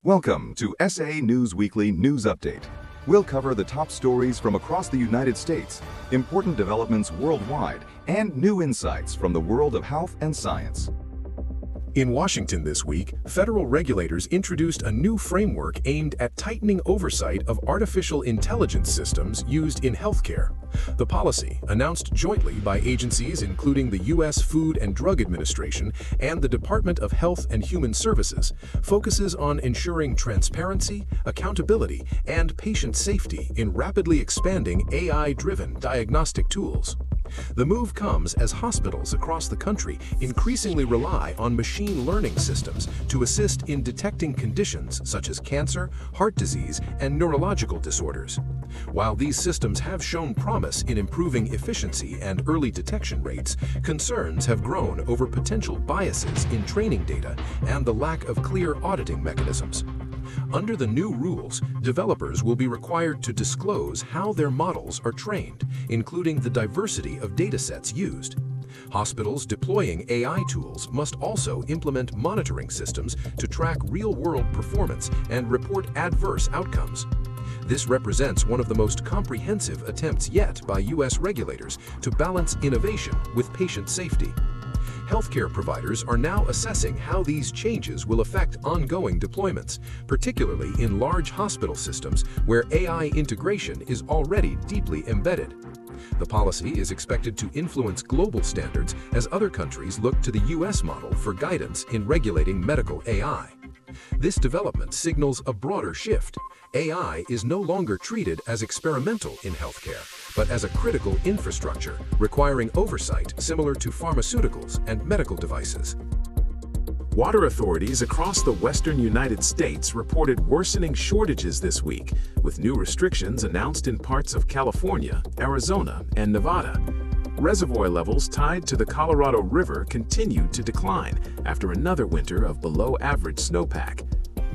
Welcome to SA News Weekly News Update. We'll cover the top stories from across the United States, important developments worldwide, and new insights from the world of health and science. In Washington this week, federal regulators introduced a new framework aimed at tightening oversight of artificial intelligence systems used in healthcare. The policy, announced jointly by agencies including the U.S. Food and Drug Administration and the Department of Health and Human Services, focuses on ensuring transparency, accountability, and patient safety in rapidly expanding AI-driven diagnostic tools. The move comes as hospitals across the country increasingly rely on machine learning systems to assist in detecting conditions such as cancer, heart disease, and neurological disorders. While these systems have shown promise in improving efficiency and early detection rates, concerns have grown over potential biases in training data and the lack of clear auditing mechanisms. Under the new rules, developers will be required to disclose how their models are trained, including the diversity of datasets used. Hospitals deploying AI tools must also implement monitoring systems to track real-world performance and report adverse outcomes. This represents one of the most comprehensive attempts yet by U.S. regulators to balance innovation with patient safety. Healthcare providers are now assessing how these changes will affect ongoing deployments, particularly in large hospital systems where AI integration is already deeply embedded. The policy is expected to influence global standards as other countries look to the U.S. model for guidance in regulating medical AI. This development signals a broader shift. AI is no longer treated as experimental in healthcare, but as a critical infrastructure requiring oversight similar to pharmaceuticals and medical devices. Water authorities across the western United States reported worsening shortages this week, with new restrictions announced in parts of California, Arizona, and Nevada. Reservoir levels tied to the Colorado River continued to decline after another winter of below-average snowpack.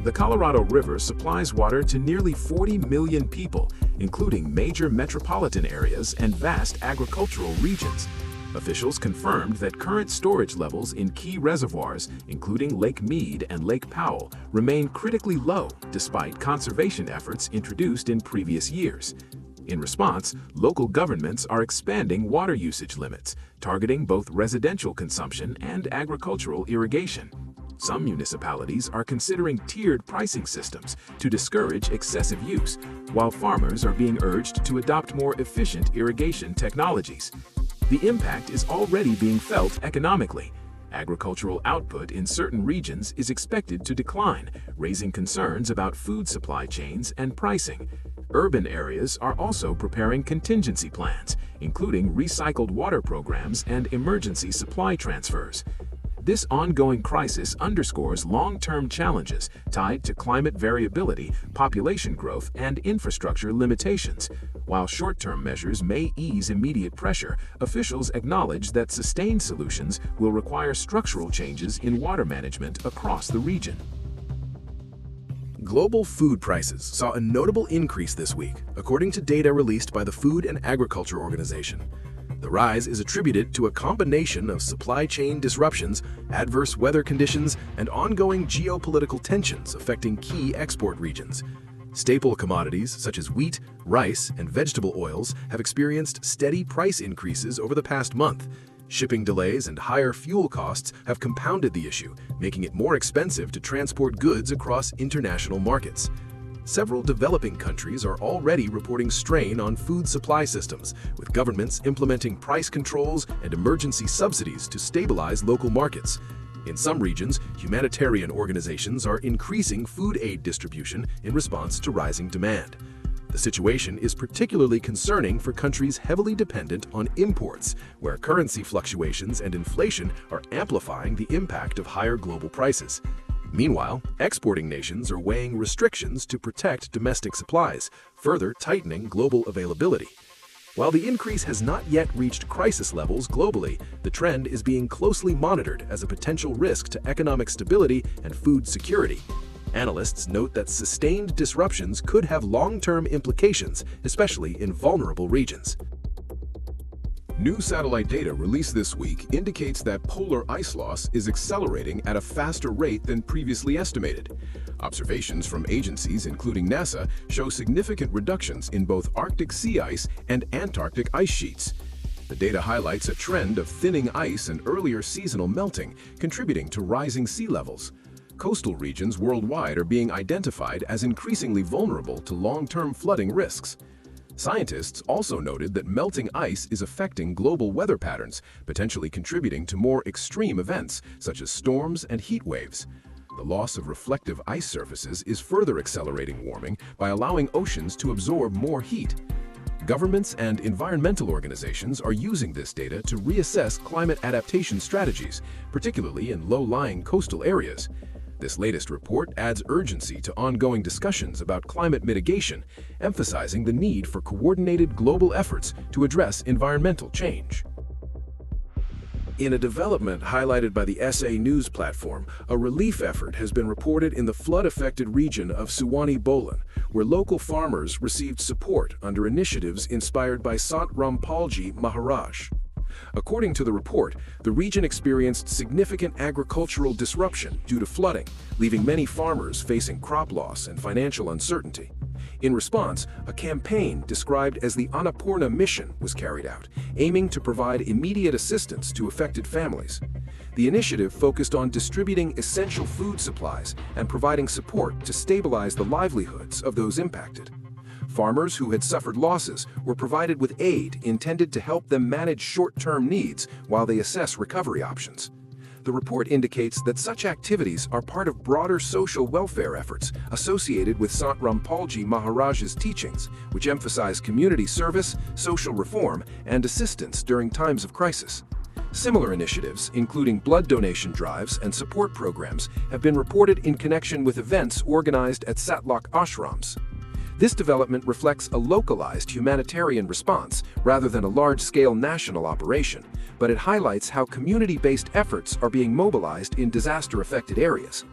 The Colorado River supplies water to nearly 40 million people, including major metropolitan areas and vast agricultural regions. Officials confirmed that current storage levels in key reservoirs, including Lake Mead and Lake Powell, remain critically low despite conservation efforts introduced in previous years. In response, local governments are expanding water usage limits, targeting both residential consumption and agricultural irrigation. Some municipalities are considering tiered pricing systems to discourage excessive use, while farmers are being urged to adopt more efficient irrigation technologies. The impact is already being felt economically. Agricultural output in certain regions is expected to decline, raising concerns about food supply chains and pricing. Urban areas are also preparing contingency plans, including recycled water programs and emergency supply transfers. This ongoing crisis underscores long-term challenges tied to climate variability, population growth, and infrastructure limitations. While short-term measures may ease immediate pressure, officials acknowledge that sustained solutions will require structural changes in water management across the region. Global food prices saw a notable increase this week, according to data released by the Food and Agriculture Organization. The rise is attributed to a combination of supply chain disruptions, adverse weather conditions, and ongoing geopolitical tensions affecting key export regions. Staple commodities such as wheat, rice, and vegetable oils have experienced steady price increases over the past month. Shipping delays and higher fuel costs have compounded the issue, making it more expensive to transport goods across international markets. Several developing countries are already reporting strain on food supply systems, with governments implementing price controls and emergency subsidies to stabilize local markets. In some regions, humanitarian organizations are increasing food aid distribution in response to rising demand. The situation is particularly concerning for countries heavily dependent on imports, where currency fluctuations and inflation are amplifying the impact of higher global prices. Meanwhile, exporting nations are weighing restrictions to protect domestic supplies, further tightening global availability. While the increase has not yet reached crisis levels globally, the trend is being closely monitored as a potential risk to economic stability and food security. Analysts note that sustained disruptions could have long-term implications, especially in vulnerable regions. New satellite data released this week indicates that polar ice loss is accelerating at a faster rate than previously estimated. Observations from agencies including NASA show significant reductions in both Arctic sea ice and Antarctic ice sheets. The data highlights a trend of thinning ice and earlier seasonal melting, contributing to rising sea levels. Coastal regions worldwide are being identified as increasingly vulnerable to long-term flooding risks. Scientists also noted that melting ice is affecting global weather patterns, potentially contributing to more extreme events such as storms and heat waves. The loss of reflective ice surfaces is further accelerating warming by allowing oceans to absorb more heat. Governments and environmental organizations are using this data to reassess climate adaptation strategies, particularly in low-lying coastal areas. This latest report adds urgency to ongoing discussions about climate mitigation, emphasizing the need for coordinated global efforts to address environmental change. In a development highlighted by the SA News platform, a relief effort has been reported in the flood-affected region of Suwannee Bolan, where local farmers received support under initiatives inspired by Sant Rampalji Maharaj. According to the report, the region experienced significant agricultural disruption due to flooding, leaving many farmers facing crop loss and financial uncertainty. In response, a campaign described as the Annapurna Mission was carried out, aiming to provide immediate assistance to affected families. The initiative focused on distributing essential food supplies and providing support to stabilize the livelihoods of those impacted. Farmers who had suffered losses were provided with aid intended to help them manage short-term needs while they assess recovery options. The report indicates that such activities are part of broader social welfare efforts associated with Sant Rampalji Maharaj's teachings, which emphasize community service, social reform, and assistance during times of crisis. Similar initiatives, including blood donation drives and support programs, have been reported in connection with events organized at Satlok ashrams. This development reflects a localized humanitarian response rather than a large-scale national operation, but it highlights how community-based efforts are being mobilized in disaster-affected areas.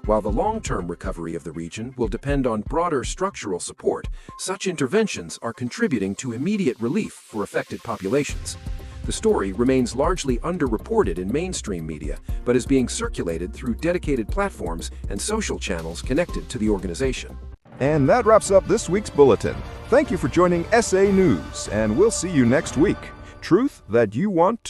While the long-term recovery of the region will depend on broader structural support, such interventions are contributing to immediate relief for affected populations. The story remains largely underreported in mainstream media, but is being circulated through dedicated platforms and social channels connected to the organization. And that wraps up this week's bulletin. Thank you for joining SA News, and we'll see you next week. Truth that you want